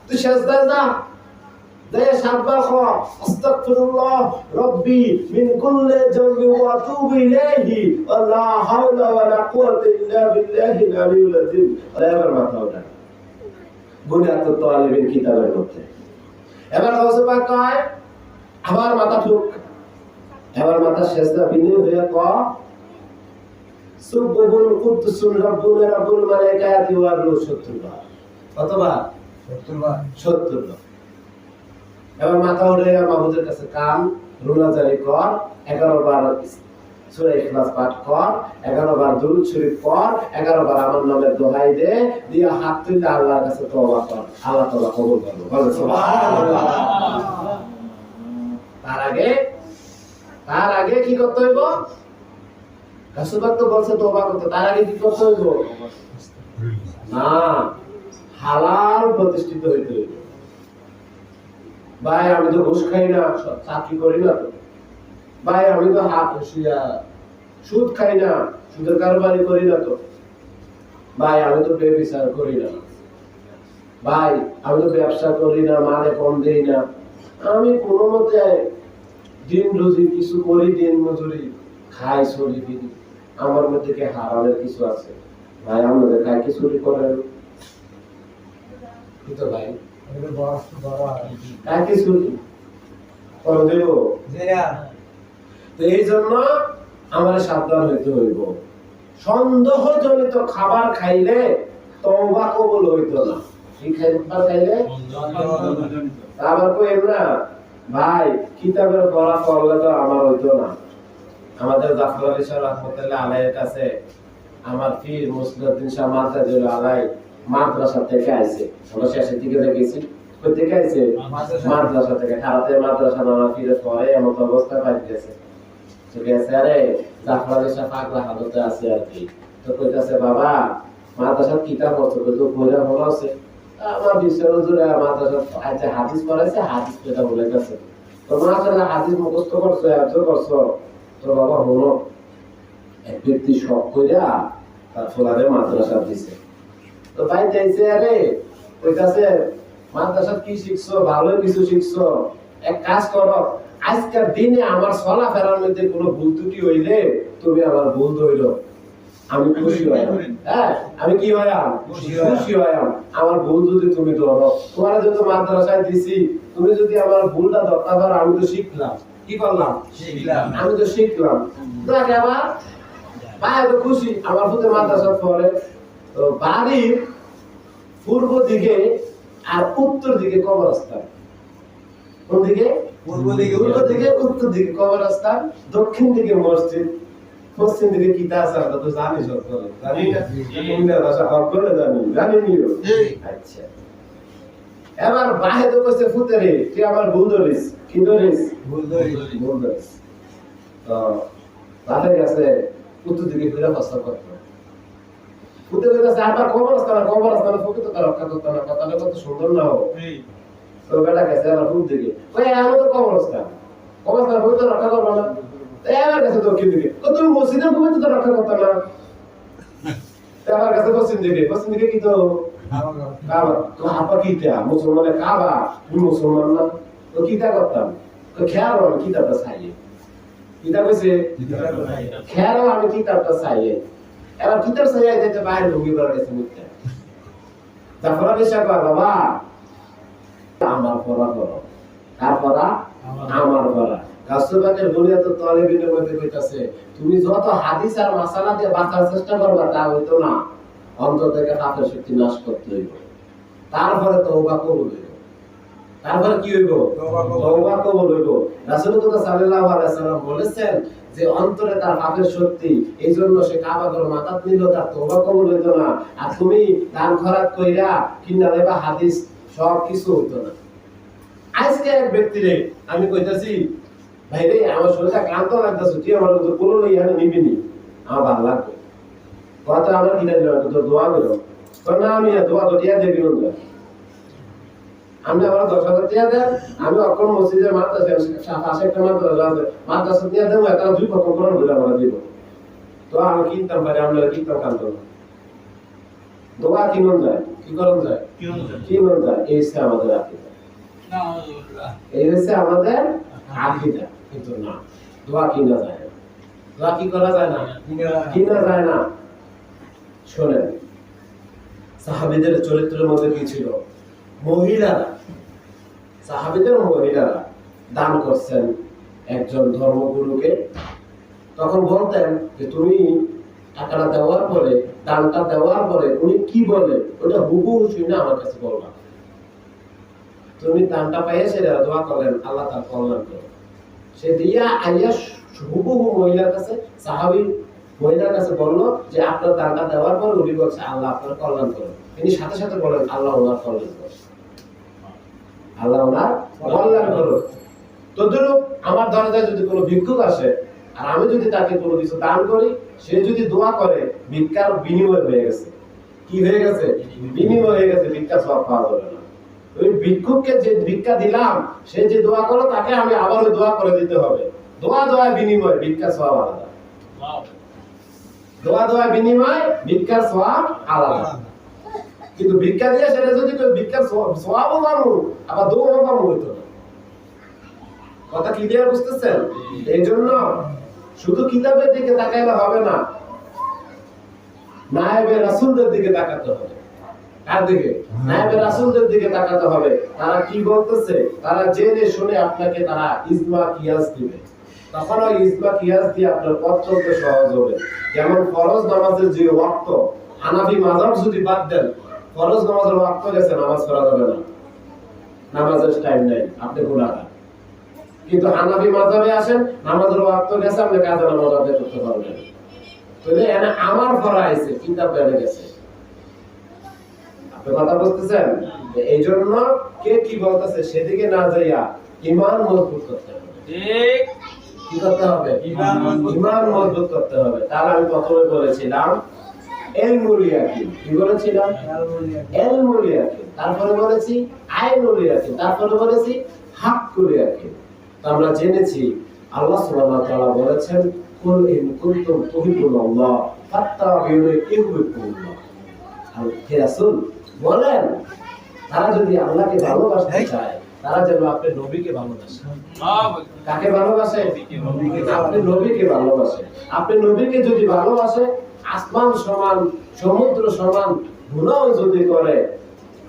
তুই সেজদায় যা, যাই 7 বার কর আস্তাগফিরুল্লাহ রাব্বি মিন কুল্লি যামবি ওয়া আতুবু ইলাইহি ওয়া লা হাওলা ওয়া লা কুওয়াতা ইল্লা বিল্লাহিল আলিয়্যিল আযীম। এবার মাথা ওঠা বুনিয়াতুত তালিবিন কিতাবের মধ্যে। এবার গাউসে পাক কয় আবার মাথা ঠুক, এবার মাথা সেজদা বিনয় হয়ে কয় সুবহুল কুদ্দুসুর রাব্বুনা রাব্বুল মালাইকাতি ওয়ার রূহ 70 বার। কতবার? 70 বার। 70 বার। এবার মাথা উঠে মাহমুদের কাছে কান রুনাজারি কর, 11 বার সূরা ইখলাস পাঠ কর, 11 বার দুরূদ শরীফ পড়, 11 বার আমার নামের দোহাই দে, দিয়ে হাত তুলে আল্লাহর কাছে তওবা কর, আল্লাহ তাআলা কবুল করবে। বলো সুবহানাল্লাহ। তার আগে কি করতে হইব? রাসূলুল্লাহ তো বলছে তওবা করতে, তার আগে কি করতে হইব? না, হালাল প্রতিষ্ঠিত হইতে হইব। ভাই আমি তো ঘুষ খাই না, চাকরি করি না তো। ভাই আমি তো সুদ খাই না, সুদের কারবারি করি না তো। ভাই আমি তো ব্যভিচার করি না। ভাই আমি তো ব্যবসা করি না, মানে কম দেই না। আমি কোনো মতে দিন রুজি কিছু করি, দিন মজুরি খাই, চলি ফিরি। আমার মধ্যে কি হারামের কিছু আছে? ভাই আমাদের খাই কি চুরি করেন? তো ভাই এই জন্য আমার সাবধান হইতে হইব। সন্দেহজনিত খাবার খাইলে তওবা কবুল হইতো না। কি খাবার খাইলে? আবার কইেন না ভাই কিতাবের পড়া করলে তো আমার হইতো না। আমাদের জাফর আলী শাহ রাহমাতুল্লাহ আলাইহির কাছে আমার পীর মুসলিউদ্দিন শাহ মাতাজুল আলাই মাদ্রাসা থেকে আইছে। আমরা শেষের দিকে দেখেছি কই থেকে আইছে? মাদ্রাসা থেকে। খারাতে মাদ্রাসা নামা ফিরে পরে এমন অবস্থা পাইতেছে। ঠিক আছে, আরে জাফর আলী শাহ পাগলা হালতে আছে আর কি। তো কইতাছে বাবা মাদ্রাসা কিতাব পড়ছো তো পড়া হলো আছে। আমার বিশ্বের হুজুরে মাদ্রাসা আইতে হাদিস পড়াইছে, হাদিস পড়া বলে গেছে। তোমরা আসলে হাদিস মুখস্থ করছো, একজন করছো। তো বাবা হলো এক ব্যক্তি শখ কইরা তার ছোলারে মাদ্রাসা দিছে। তো ভাই চাইছে আরে কইতাছে মাদ্রাসা কি শিখছো? ভালো কিছু শিখছো। এক কাজ করো, আজকের দিনে আমার চলাফেরার মধ্যে কোনো ভুল ত্রুটি হইলে তুমি আমার ভুল ধইলো, আমি খুশি হইলাম। হ্যাঁ, আমি কি হইলাম? খুশি হইলাম। আমার ভুল যদি তুমি ধরো, তোমার যদি মাদ্রাসায় দিছি, তুমি যদি আমার ভুলটা ধরতে পারো, আমি তো শিখলাম। কি করলাম? শিখলাম। আমি তো শিখলাম। দেখ আবার ভাই তো খুশি, আমার পুত্র মাদ্রাসা পড়ে। তো বাড়ির পূর্ব দিকে আর উত্তর দিকে কবরস্থান। কোন দিকে? পূর্ব দিকে। পূর্ব দিকে, উত্তর দিকে কবরস্থান, দক্ষিণ দিকে মসজিদ, পশ্চিম দিকে কিতা আছে আমরা তো জানি সব। জানি না ইংরেজি ভাষা হক করে জানি নিও। আচ্ছা, এবার বাহে তো কইছে ফুতেরে তুই আমার ভুল ধরিস। কি ধরিস? ভুল ধরিস। তো তাহলে গেছে উত্তর দিকে ফিরে প্রস্তাব করতে। ফুতে কইতাছে আবার কবরস্থানে ফকির তো রক্ষা করতে না, কথাটা কত সুন্দর না হোক। তো বেটা গেছে আবার ফুট দিকে, ওই আমি তো কবরস্থান ফকির তো রক্ষা করবো না। এবার গেছে দক্ষিণ দিকে, তো তুমি মসজিদের ফকির তো রক্ষা করতে না। এবার গেছে পশ্চিম দিকে কি তো কাবা। তো আপা কিতা মুসলমানের কাবা, তুমি মুসলমান না। তো কিতা করতাম? তো খেয়াল আমি কিতাবটা চাইয়ে। কিতাব কইছে খেয়াল আমি কিতাবটা চাইয়ে। এবার কিতাব চাইয়ে যেতে বাইরে ঢুকি করে গেছে মুখটা। জাফর আলী শাহ কয় বাবা আমার পড়া করো, কার পড়া? আমার পড়া। রাসূলুল্লাহর বুনিয়াতুত তালিবিনের মধ্যে কইতাছে তুমি যত হাদিস আর মাসালা দিয়ে বাঁচার চেষ্টা করবা তা হইতো না। অন্তর থেকে পাপের শক্তি নাশ করতে হইব, তারপরে তওবা কবুল হইব। তারপরে কি হইব? তওবা কবুল হইব। রাসূলুল্লাহ সাল্লাল্লাহু আলাইহি ওয়াসাল্লাম বলেছেন যে অন্তরে তার পাপের শক্তি, এইজন্য সে কাবা ঘর মাথাত নিল, তার তওবা কবুল হইতো না। আর তুমি দান খয়রাত কইরা কিনা লেবা হাদিস সব কিছু হইতো না। আজকে এক ব্যক্তিরে আমি কইতাছি ভাই রে আমার শরীরটা ক্লান্ত লাগতাছে, তুই আমার তো কোনো লই এখানে নিবিনি, আমার ভালো লাগবে। কথা আমার কিনা দিল তো দোয়া করো। না আমি দোয়া তো টিয়া দেবি না, আমি আমার 10,000 টিয়া দেন, আমি অকন মসজিদের মাদ্রাসা পাশে একটা মাদ্রাসা আছে, মাদ্রাসা টিয়া দেবো, একটা 2 খতম করার বলে আমরা দিব। তো আমি কিনতাম পারি, আমরা কিনতাম কানতাম। দোয়া কিনন যায়, কি করন যায়, কিনন যায়। এই হচ্ছে আমাদের আকীদা, এই হচ্ছে আমাদের আকীদা। কিন্তু না, দোয়া কিনা যায় না, দোয়া কি করা যায় না, কিনা যায় না। শোনেন, সাহাবীদের চরিত্রের মধ্যে কি ছিল? মহিলারা, সাহাবীদের মহিলারা দান করছেন একজন ধর্মগুরুকে। তখন বলতেন যে তুমি টাকাটা দেওয়ার পরে, দানটা দেওয়ার পরে উনি কি বলে ওটা হুবহু শুনে আমার কাছে বলবা। তুমি দানটা পাইয়ে সেটা দোয়া করলেন, আল্লাহ তার কল্যাণ করে। সে দিয়া আইয়া হুবহু মহিলার কাছে, সাহাবী মহিলার কাছে বললো যে আপনার দানটা দেওয়ার পর উনি বলছে আল্লাহ আপনার কল্যাণ করে। তিনি সাথে সাথে বলেন আল্লাহ ওনার কল্যাণ করে, আল্লাহ ওনার কল্যাণ করো। তদ্রূপ আমার দরজায় যদি কোনো ভিক্ষুক আসে আর আমি যদি তাকে কোনো কিছু দান করি, সে যদি দোয়া করে, ভিক্ষার বিনিময় হয়ে গেছে। কি হয়ে গেছে? বিনিময় হয়ে গেছে, ভিক্ষা সওয়াব পাওয়া যাবে না। ওই ভিক্ষুককে যে ভিক্ষা দিলাম, সে যে দোয়া করলো তাকে আমি আবার ওই দোয়া করে দিতে হবে। দোয়া বিনিময়, ভিক্ষা সওয়াব আলাদা। দোয়া বিনিময়, ভিক্ষার সওয়াব আলাদা। কিন্তু ভিক্ষা দিয়ে সেটা যদি কেউ ভিক্ষার সওয়াবও পাবো আবার দোয়াও পাবো, হইতো না। কথা ক্লিয়ার বুঝতেছেন? এই জন্য শুধু কিতাবের দিকে তাকাইলে হবে না, নায়েবে রাসূলদের দিকে তাকাতে হবে। কার দিকে? নায়েবে রাসূলদের দিকে তাকাতে হবে। তারা কি বলতেছে, তারা জেনে শুনে আপনাকে তারা ইজমা কিয়াস দিবে। তখন ওই ইজমা কিয়াস দিয়ে আপনার পথ চলতে সহজ হবে। যেমন ফরজ নামাজের যে ওয়াক্ত, হানাফি মাযহাব যদি বাদ দেন, ফরজ নামাজের ওয়াক্ত গেছে, নামাজ পড়া যাবে না, নামাজের টাইম নাই, আপনি গুনাহগার। কিন্তু হানাফি মাযহাবে আসেন, নামাজের ওয়াক্ত গেছে, আপনি কাজা নামাজ আদায় করতে পারবেন। তাহলে এনে আমার পড়া আছে, কিতাব বেড়ে গেছে। আপনি কথা বুঝতেছেন? এই জন্য কে কি বলতেছে সেদিকে না যাইয়া ঈমান মজবুত করতে হবে। ঠিক, কি করতে হবে? ঈমান মজবুত করতে হবে। তাহলে আমি প্রথমে বলেছিলাম ইলমুল ইয়াকিন। কি বলেছিলাম? ইলমুল ইয়াকিন। তারপরে বলেছি আইনুল ইয়াকিন। তারপরে বলেছি হাক্কুল ইয়াকিন। আমরা জেনেছি আল্লাহ সুবহানাহু ওয়া তাআলা বলেছেন কুল ইন কুনতুম তুহিব্বুনাল্লাহ ফাত্তাবিউনি ইউহিব্বুকুমুল্লাহ। আর হে রাসূল বলেন, তারা যদি আল্লাহকে ভালোবাসতে চায়, তারা যেন আপনি নবীকে ভালোবাসে। কাকে ভালোবাসে? আপনি নবীকে ভালোবাসে। আপনি নবীকে যদি ভালোবাসে, আসমান সমান, সমুদ্র সমান গুনাহ যদি করে,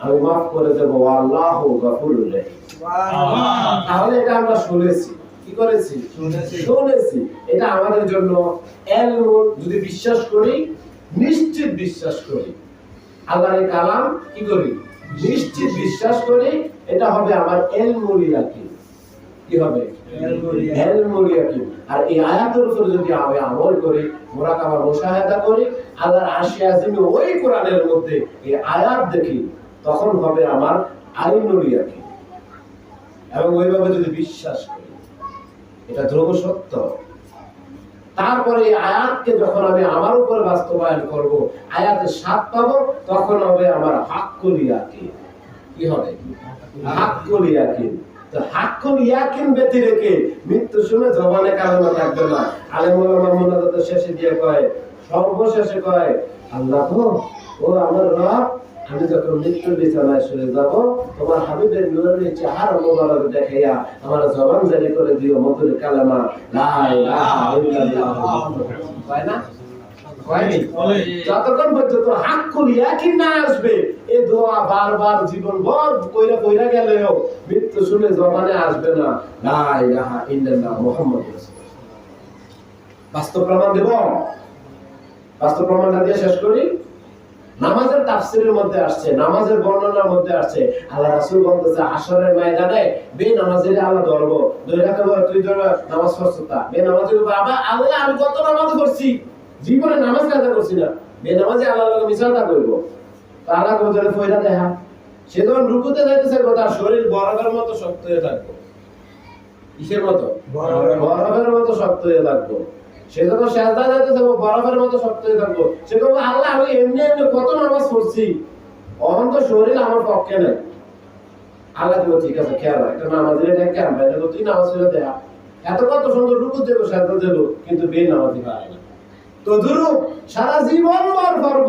আমি মাফ করে দেব। আল্লাহু গফুরুর রহিম। তাহলে এটা আমরা শুনেছি, কি করেছি? শুনেছি। এটা আমাদের জন্য ইলম, যদি বিশ্বাস করি, নিশ্চিত বিশ্বাস করি, আল্লাহর কালাম কি করি? নিশ্চিত বিশ্বাস করি, এটা হবে আমার ইলমুল ইয়াকিন। কি হবে? ইলমুল ইয়াকিন। আর এই আয়াতের উপর যদি আমি আমল করি, মুরাকাবা মুশাহাদা করি, আল্লাহর আরশে আজিমে ওই কোরআনের মধ্যে এই আয়াত দেখি, তখন হবে আমার আইনুল ইয়াকিন। এবং ওইভাবে যদি বিশ্বাস করি, এটা ধ্রুব সত্য। তারপরে এই আয়াতকে যখন আমি আমার উপর বাস্তবায়ন করব, আয়াতের স্বাদ পাবো, তখন হবে আমার হাক্কুল ইয়াকিন। কি হবে? হাক্কুল ইয়াকিন। তো হাক্কুল ইয়াকিন ব্যতি রেখে মৃত্যু শুনে জবানে কালেমা থাকবে না। আলেম ওলামা মুনাজাতের শেষে দিয়ে কয়, সর্বশেষে কয়, আল্লাহ ও আমার রব, আমি যখন মৃত্যুর বিছানায় শুয়ে যাব, তোমার হাবিবের নূরের চেহারা মোবারক দেখাইয়া আমার জবান জারি করে দিও মধুর কালেমা লা ইলাহা ইল্লাল্লাহ। কয় না? কয়নি? যতক্ষণ পর্যন্ত হাক্কুল ইয়াকিন না আসবে, এই দোয়া বারবার জীবন ভর কইরা গেলেও মৃত্যু শুনে জবানে আসবে না লা ইলাহা ইল্লাল্লাহ মুহাম্মাদুর রাসূলুল্লাহ। বাস্তব প্রমাণ দেব। বাস্তব প্রমাণটা দিয়ে শেষ করি। নামাজের তাফসীরের মধ্যে আসছে, নামাজের বর্ণনার মধ্যে আসছে, আল্লাহ রাসূল বলতেছে হাশরের ময়দানে বেনামাজিরে আল্লাহ ধরব। দুই রাকাত তুই ধর নামাজ পড়ছ, তা বেনামাজির বাবা আল্লাহ আমি কত নামাজ পড়ছি, জীবনে নামাজ কাজা করছি না, বেনামাজি আল্লাহর লগে মিশালটা করব। আল্লাহ কোজরে ফয়দা দেখা, সে যখন রুকুতে যাইতেছে তার শরীর বরফের মতো শক্ত হয়ে থাকবে। কিসের মতো? বরফের মতো শক্ত হয়ে থাকবে। সে যখন সেজদা যাইতেছে বরফের মতো শক্ত হয়ে থাকবো। সে বলবে আল্লাহ আমি এমনি কত নামাজ পড়ছি, অহন তো শরীর আমার পক্ষে নেই। আল্লাহ বলবে ঠিক আছে, খেয়াল রাখ, একটা নামাজের ডেকে আনবা, এটা তো তুই নামাজ পড়ে দেয়া। এত কত সুন্দর রুকু দেবো, সেজদা দেবো, কিন্তু বেনামাজি পারে না। তদ্রূপ সারা জীবন ভর করব,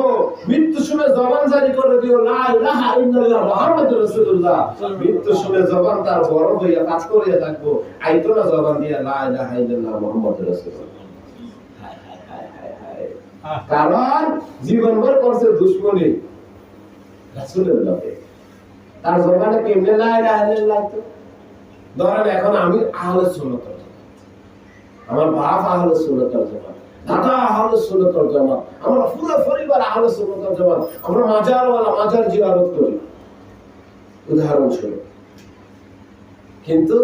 মৃত্যু শুনে জবান জারি করে দিও লা ইলাহা ইল্লাল্লাহ মুহাম্মাদুর রাসূলুল্লাহ। মৃত্যু শুনে জবান তার বড় হইয়া কাজ করিয়া থাকবো, আইতো না জবান দিয়া লা ইলাহা ইল্লাল্লাহ মুহাম্মাদুর রাসূলুল্লাহ। কারণ জীবনভর করছে দুশমনী রাসূলের লগে, তার জবানে কেমনে লা ইলাহা ইল্লাল্লাহ। তো ধরেন এখন আমি আহলে সুন্নাত ওয়াল জামাত, আমার বাপ আহলে সুন্নাত ওয়াল জামাত, দাদা আহলে সুন্নাত ওয়াল জামাত, আমরা পুরো পরিবার আহলে সুন্নাত ওয়াল জামাত, আমরা মাজার জিয়ারত করি উদাহরণস্বরূপ, কিন্তু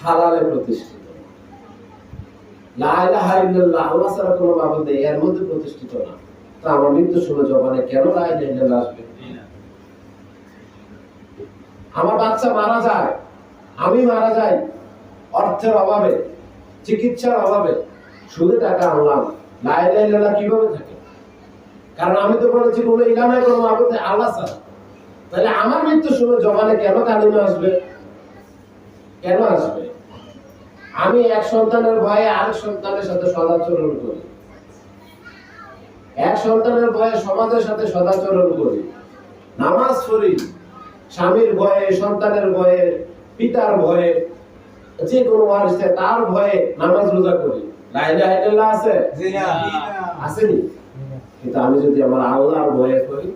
হালালে প্রতিষ্ঠিত লা ইলাহা ইল্লাল্লাহ আল্লাহ ছাড়া কোনো মাবুদ নেই এর মধ্যে প্রতিষ্ঠিত না। তো আমার মৃত্যু শুনে জবানে কেন লা ইলাহা ইল্লাল্লাহ আসবে? আমার বাচ্চা মারা যায়, আমি মারা যাই অর্থের অভাবে, চিকিৎসার অভাবে, সুদে টাকা আনলাম, লা ইলাহা ইল্লাল্লাহ কিভাবে থাকে? কারণ আমি তো বলেছি কোনো ইলাহ নাই, কোনো মাবুদ নেই আল্লাহ ছাড়া। তাহলে আমার মৃত্যু শুনে জবানে কেন কালিমা আসবে? কেন আসবে? আমি এক সন্তানের ভয়ে আরেক সন্তানের সাথে সদাচরণ করি, এক সন্তানের ভয়ে সমাজের সাথে সদাচরণ করি, নামাজ পড়ি স্বামীর ভয়ে, সন্তানের ভয়ে, পিতার ভয়ে, যে কোনো ওয়ারিসে তার ভয়ে নামাজ রোজা করি। লা ইলাহা ইল্লাল্লাহ আছে? আসেনি? কিন্তু আমি যদি আমার আল্লাহর ভয়ে করি,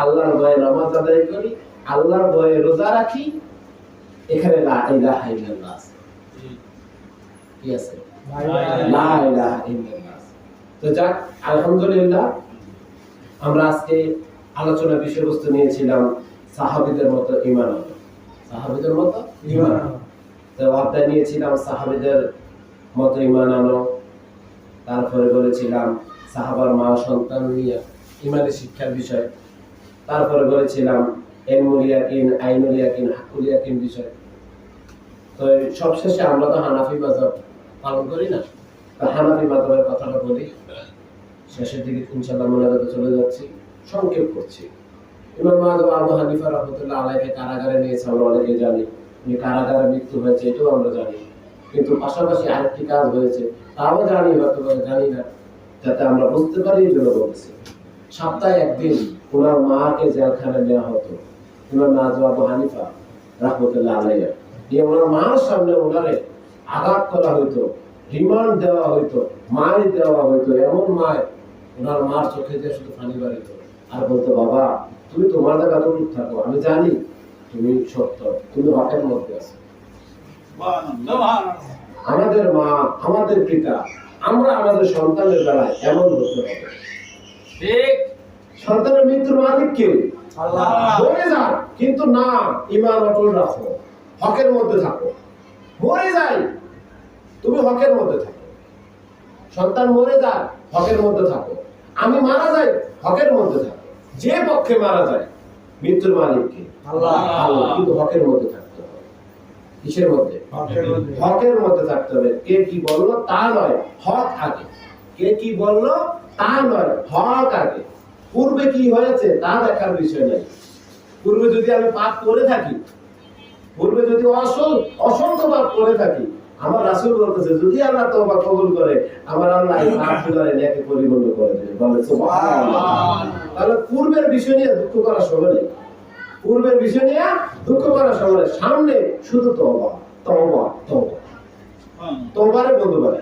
আল্লাহর ভয়ে নামাজ আদায় করি, আল্লাহর ভয়ে রোজা রাখি, এখানে লা ইলাহা ইল্লাল্লাহ আছে। কি আছে? লা ইলাহা ইল্লাল্লাহ। তো যাক, আলহামদুলিল্লাহ, আমরা আজকে আলোচনার বিষয়বস্তু নিয়েছিলাম সাহাবীদের মতো ঈমান আনো। সাহাবীদের মতো ঈমান আনো। তো অধ্যায় নিয়েছিলাম সাহাবীদের মতো ঈমান আনো, তারপরে বলেছিলাম সাহাবার মা সন্তান নিয়ে ঈমানের শিক্ষার বিষয়, তারপরে বলেছিলাম ইলমুল ইয়াকিন, আইনুল ইয়াকিন, হাক্কুল ইয়াকিন বিষয়। তো সবশেষে আমরা তো হানাফি মাযহাব পালন করি না, তো হানাফি মাযহাবের কথাটা বলি। শেষের দিকে ইনশাআল্লাহ মোনাজাতে চলে যাচ্ছি, সংক্ষেপ করছি। ইমাম আবু হানিফা রাহমাতুল্লাহ আলাইহি কারাগারে নিয়েছে, আমরা অনেকে জানি, যে কারাগারে মৃত্যু হয়েছে, এটাও আমরা জানি। কিন্তু পাশাপাশি আরেকটি কাজ হয়েছে, তাও জানি, হয়তো জানি না, যাতে আমরা বুঝতে পারি এই জন্য বলছি। সপ্তাহে একদিন ওনার মাকে জেলখানায় নেওয়া হতো, ইমাম আবু হানিফা রাহমাতুল্লাহ আলাইহি। দিয়ে ওনার মার সামনে ওনারে আঘাত করা হইতো, রিমান্ড দেওয়া হইতো, মার দেওয়া হইতো। এমন মায় ওনার মার চোখে দিয়ে শুধু পানি বাড়িত, আর বলতো, বাবা তুমি তোমার জায়গা তুমি থাকো, আমি জানি তুমি সত্য, তুমি হকের মধ্যে আছো। আমাদের মা, আমাদের পিতা, আমরা আমাদের সন্তানের বেলায় এমন হতে হবে। ঠিক, সন্তানের মৃত্যুর মালিক কে? আল্লাহ। মরে যান, কিন্তু না, ঈমান অটল রাখো, হকের মধ্যে থাকো। মরে যাই, তুমি হকের মধ্যে থাকো। সন্তান মরে যায়, হকের মধ্যে থাকো। আমি মারা যাই, হকের মধ্যে থাকো। যে পক্ষে মারা যায়, মৃত্যুর মালিক কে? আল্লাহ। আল্লাহ, কিন্তু হকের মধ্যে থাকতে হবে। কিসের মধ্যে? হকের মধ্যে থাকতে হবে। কে কি বললো তা নয়, হক আগে। কে কি বললো তা নয়, হক আগে। পূর্বে কি হয়েছে তা দেখার বিষয় নাই। পূর্বে যদি আমি পাপ করে থাকি, পূর্বে যদি অসংখ্য পাপ করে থাকি, আমার রাসূল বলতেছে যদি আল্লাহ তওবা কবুল করে, আমার আল্লাহ এই পাপগুলোরে নেকে পরিপূর্ণ করে দেবে। বলে সুবহানাল্লাহ। তাহলে পূর্বের বিষয় নিয়ে দুঃখ করার সময় নেই, পূর্বের বিষয় নিয়ে দুঃখ করার সময়, সামনে শুধু তওবা তওবা তওবা। তওবারে বলতে পারে